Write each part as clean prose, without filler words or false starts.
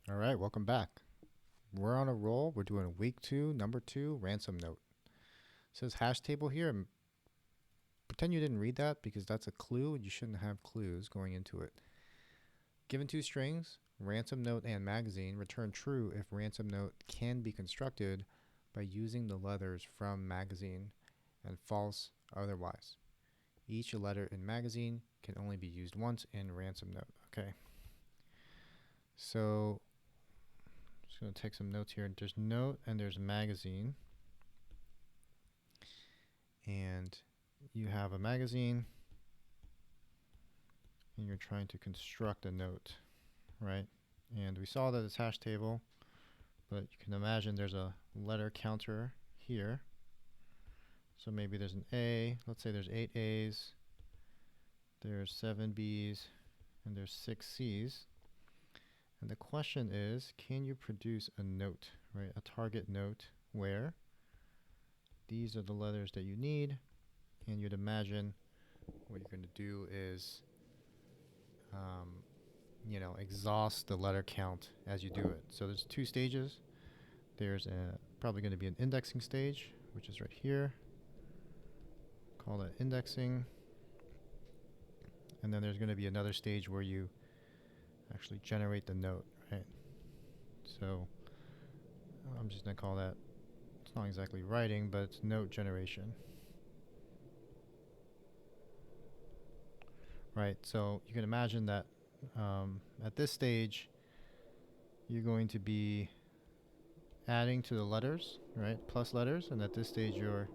All right, welcome back. We're on a roll. We're doing week 2, number 2, Ransom Note. It says hash table here. Pretend you didn't read that because that's a clue and you shouldn't have clues going into it. Given two strings, ransom note and magazine, return true if ransom note can be constructed by using the letters from magazine and false otherwise. Each letter in magazine can only be used once in ransom note. Okay. So just going to take some notes here. There's note and there's magazine. And you have a magazine and you're trying to construct a note, right? And we saw that it's hash table, but you can imagine there's a letter counter here. So maybe there's an A. Let's say there's 8 A's, there's 7 B's, and there's 6 C's. And the question is, can you produce a note, right? A target note where these are the letters that you need, and you'd imagine what you're going to do is, exhaust the letter count as you do it. So there's 2 stages. There's probably going to be an indexing stage, which is right here. Call that indexing. And then there's going to be another stage where you actually generate the note, right? So I'm just going to call that, it's not exactly writing, but it's note generation. Right, so you can imagine that at this stage, you're going to be adding to the letters, right? Plus letters, and at this stage you're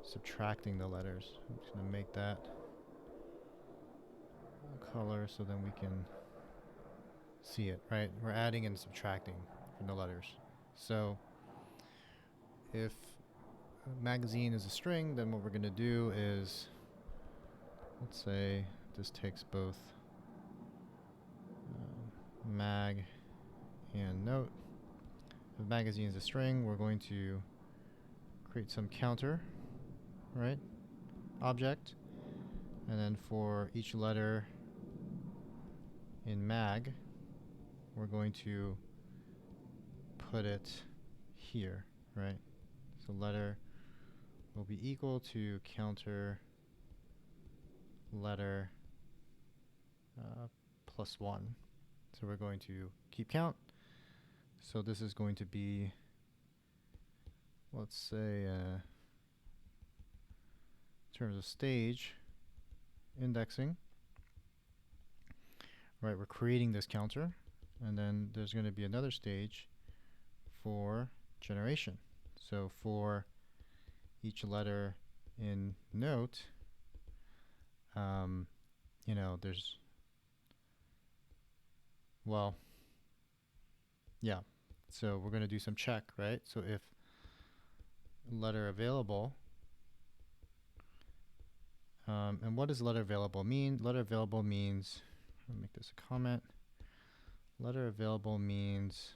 subtracting the letters. I'm just going to make that color so then we can see it, right? We're adding and subtracting from the letters. So if magazine is a string, then what we're going to do is, let's say this takes both mag and note. If magazine is a string, we're going to create some counter, right? Object. And then for each letter in mag, we're going to put it here, right? So letter will be equal to counter letter plus 1. So we're going to keep count. So this is going to be, let's say, in terms of stage, indexing. Right, we're creating this counter. And then there's going to be another stage for generation. So for each letter in note, there's, well, yeah. So we're going to do some check, right? So if letter available, and what does letter available mean? Letter available means, let me make this a comment. Letter available means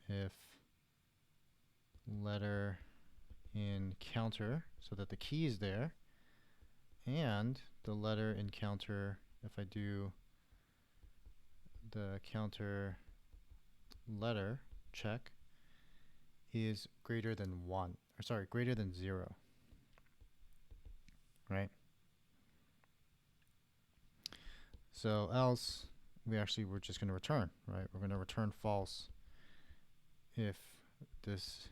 if letter in counter, so that the key is there, and the letter in counter, if I do the counter letter check, is greater than 1, or sorry, greater than 0, right? So else, we're just going to return, right? We're going to return false if this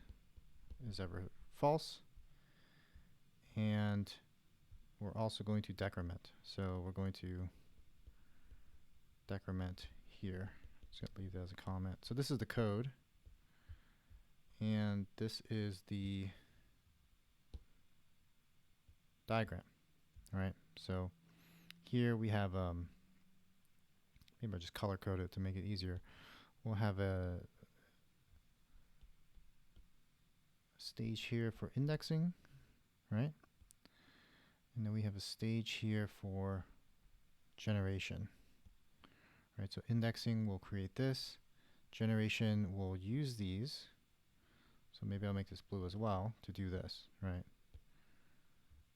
is ever false, and we're also going to decrement. So we're going to decrement here. Just going to leave that as a comment. So this is the code, and this is the diagram, right? So here we have, maybe I'll just color code it to make it easier. We'll have a stage here for indexing, right? And then we have a stage here for generation, right? So indexing will create this. Generation will use these. So maybe I'll make this blue as well to do this, right?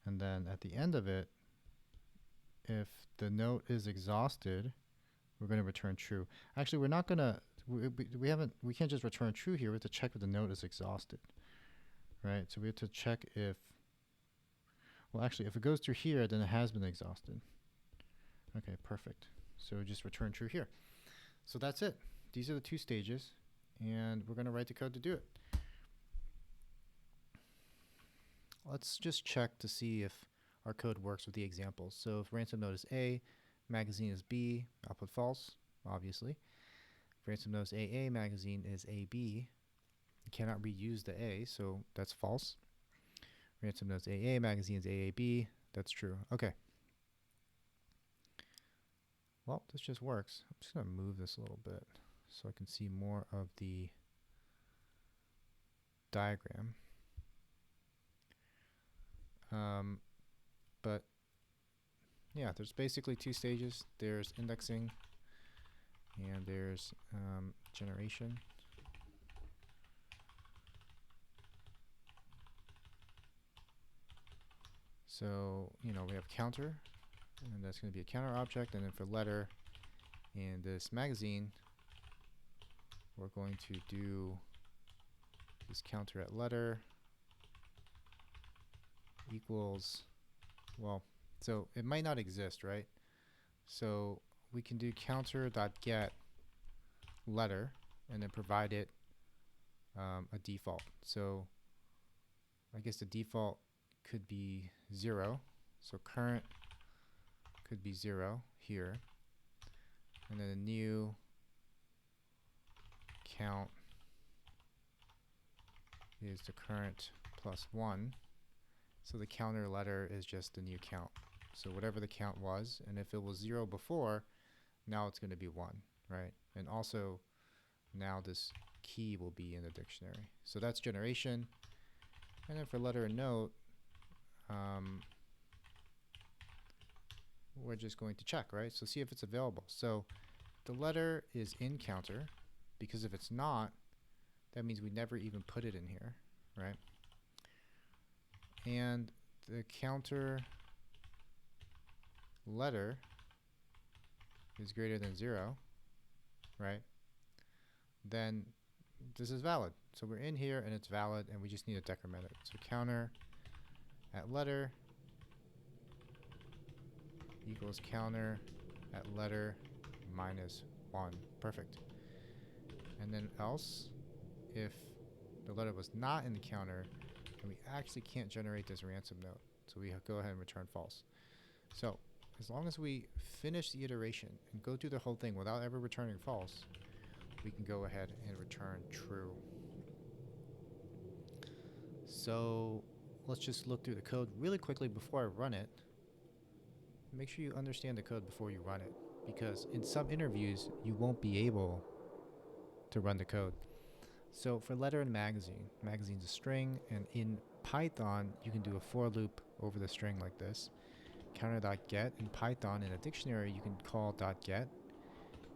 And then at the end of it, if the note is exhausted, we're going to return true. Actually, we're not going to, we can't just return true here. We have to check if the note is exhausted, right? So we have to check if, well, actually, if it goes through here, then it has been exhausted. Okay, perfect. So just return true here. So that's it. These are the two stages, and we're going to write the code to do it. Let's just check to see if our code works with the examples. So if ransom note is A, magazine is B, I'll put false, obviously. If ransom note is AA, magazine is AB, you cannot reuse the A, so that's false. Ransom note is AA, magazine is AAB, that's true. Okay. Well, this just works. I'm just going to move this a little bit so I can see more of the diagram. But yeah, there's basically two stages. There's indexing and there's generation. So, you know, we have counter, and that's going to be a counter object, and then for letter in this magazine, we're going to do this counter at letter equals, well, so it might not exist, right? So we can do counter.get letter and then provide it a default. So I guess the default could be 0. So current could be 0 here. And then a new count is the current plus 1. So the counter letter is just the new count. So whatever the count was, and if it was 0 before, now it's going to be 1, right? And also now this key will be in the dictionary. So that's generation. And then for letter and note, we're just going to check, right? So see if it's available. So the letter is in counter, because if it's not, that means we never even put it in here, right? And the counter letter is greater than 0, right? Then this is valid. So we're in here and it's valid, and we just need to decrement it. So counter at letter equals counter at letter minus 1. Perfect. And then else, if the letter was not in the counter, then we actually can't generate this ransom note. So we go ahead and return false. So as long as we finish the iteration and go through the whole thing without ever returning false, we can go ahead and return true. So let's just look through the code really quickly before I run it. Make sure you understand the code before you run it, because in some interviews you won't be able to run the code. So for letter and magazine, magazine's a string, and in Python you can do a for loop over the string like this. Counter.get in Python, in a dictionary you can call .get,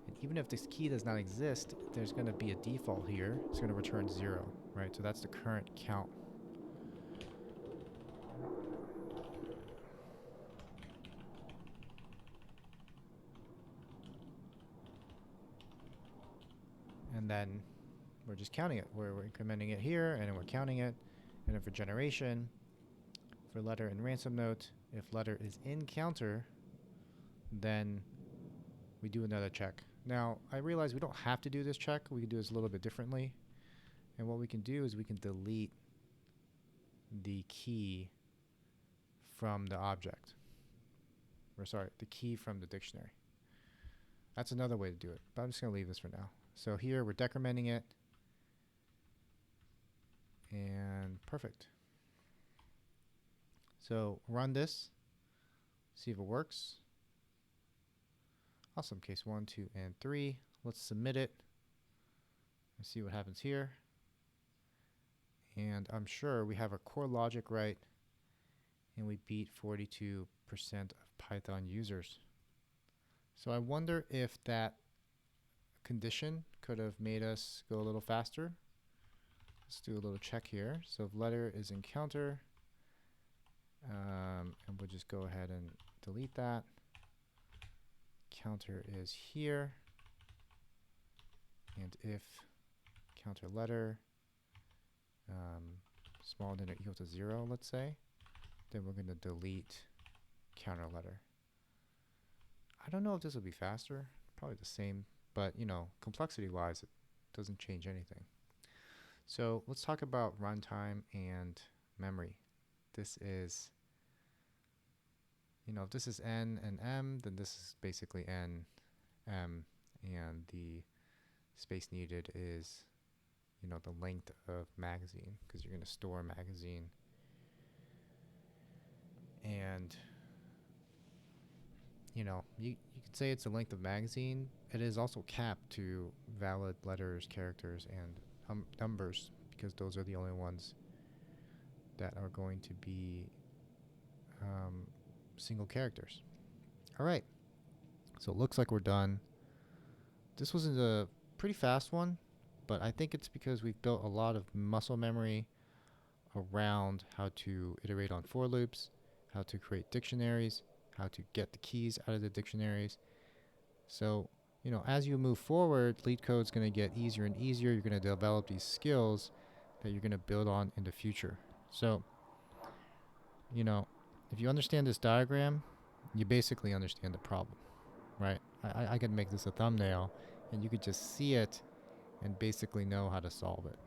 and even if this key does not exist, there's going to be a default here. It's going to return 0, right? So that's the current count. And then we're just counting it. We're incrementing it here, and then we're counting it. And then for generation, for letter and ransom note, if letter is in counter, then we do another check. Now, I realize we don't have to do this check. We can do this a little bit differently. And what we can do is we can delete the key from the object. Or sorry, the key from the dictionary. That's another way to do it, but I'm just going to leave this for now. So here we're decrementing it. And perfect. So run this, see if it works. Awesome, case 1, 2, and 3. Let's submit it and see what happens here. And I'm sure we have our core logic right, and we beat 42% of Python users. So I wonder if that condition could have made us go a little faster. Let's do a little check here. So if letter is in counter, and we'll just go ahead and delete that. counter is here, and if counter letter smaller than or equal to 0, let's say, then we're going to delete counter letter. I don't know if this will be faster, probably the same, but you know, complexity wise it doesn't change anything. So let's talk about runtime and memory. This is, you know, if this is n and m, then this is basically n, m, and the space needed is, you know, the length of magazine, because you're going to store a magazine. And you know, you could say it's the length of magazine. It is also capped to valid letters, characters, and numbers, because those are the only ones that are going to be single characters. All right, so it looks like we're done. This was a pretty fast one, but I think it's because we've built a lot of muscle memory around how to iterate on for loops, how to create dictionaries, how to get the keys out of the dictionaries. So, you know, as you move forward, lead code's going to get easier and easier. You're going to develop these skills that you're going to build on in the future. So, you know, if you understand this diagram, you basically understand the problem, right? I could make this a thumbnail and you could just see it and basically know how to solve it.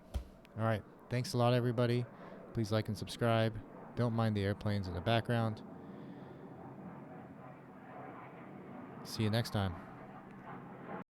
All right. Thanks a lot, everybody. Please like and subscribe. Don't mind the airplanes in the background. See you next time.